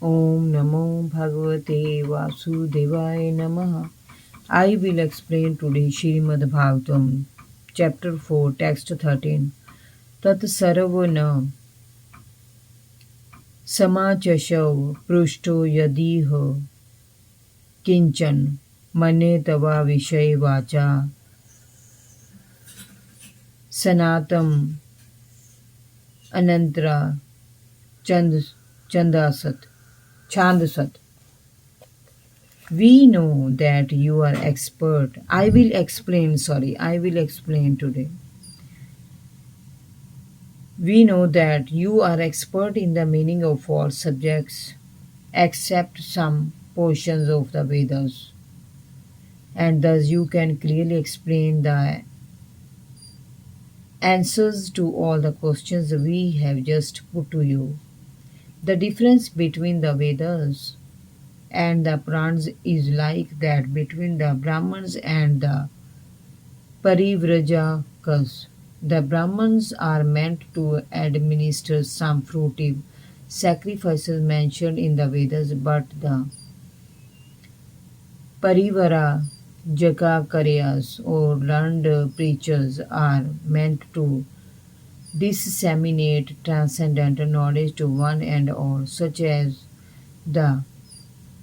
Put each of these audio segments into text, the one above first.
Om Namo Bhagavate Vasudevaya Namaha. I will explain today Shrimad Bhagavatam, Chapter 4, Text 13. Tat Saravana Samachashav Prushto Yadiha Kinchan Mane Tava Vishay Vacha Sanatam Anantara Chandasat Chandasat. We know that you are expert. I will explain today. We know that you are expert in the meaning of all subjects except some portions of the Vedas, and thus you can clearly explain the answers to all the questions we have just put to you. The difference between the Vedas and the Puranas is like that between the Brahmins and the Parivrajakas. The Brahmins are meant to administer some fruitive sacrifices mentioned in the Vedas, but the Parivarajakaryas or learned preachers are meant to disseminate transcendental knowledge to one and all, such as the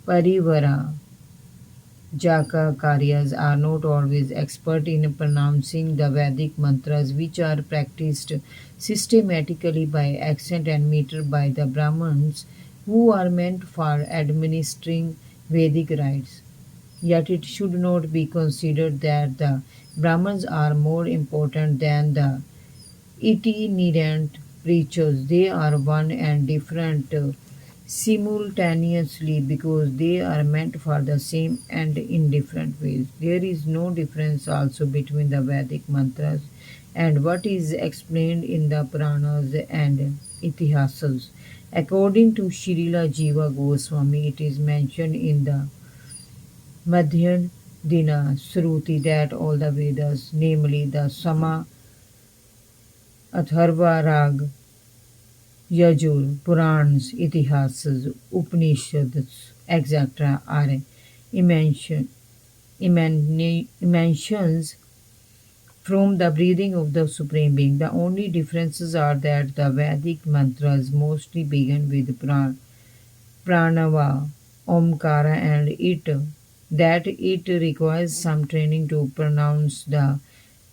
Parivara Jaka-karyas are not always expert in pronouncing the Vedic mantras, which are practiced systematically by accent and meter by the Brahmins, who are meant for administering Vedic rites. Yet it should not be considered that the Brahmins are more important than the itinerant preachers. They are one and different simultaneously because they are meant for the same and in different ways. There is no difference also between the Vedic mantras and what is explained in the Puranas and Itihasas. According to Srila Jiva Goswami, it is mentioned in the Madhya Dina Sruti that all the Vedas, namely the Sama, Atharva Rag, Yajur, Purans, Itihasas, Upanishads, etc., are emanations from the breathing of the Supreme Being. The only differences are that the Vedic mantras mostly begin with pranava, omkara, and it requires some training to pronounce the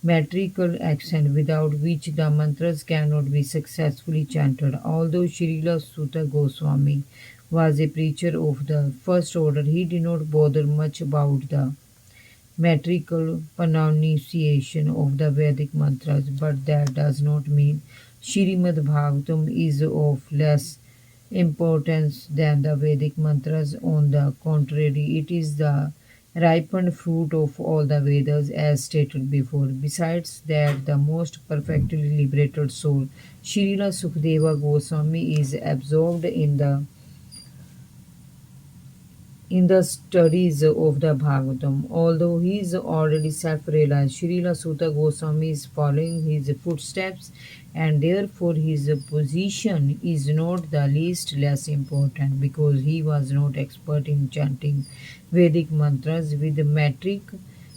metrical accent without which the mantras cannot be successfully chanted. Although Srila Sutta Goswami was a preacher of the first order, he did not bother much about the metrical pronunciation of the Vedic mantras, but that does not mean Shrimad Bhagavatam is of less importance than the Vedic mantras. On the contrary, it is the ripened fruit of all the Vedas as stated before. Besides that, the most perfectly liberated soul, Srila Sukadeva Goswami, is absorbed in the studies of the Bhagavatam. Although he is already self-realized, Srila Sutta Goswami is following his footsteps, and therefore his position is not the least less important because he was not expert in chanting Vedic mantras with metric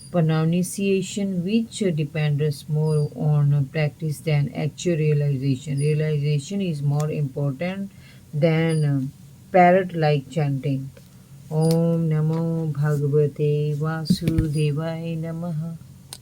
pronunciation, which depends more on practice than actual realization. Realization is more important than parrot-like chanting. Om Namo Bhagavate Vasudevaya Namaha.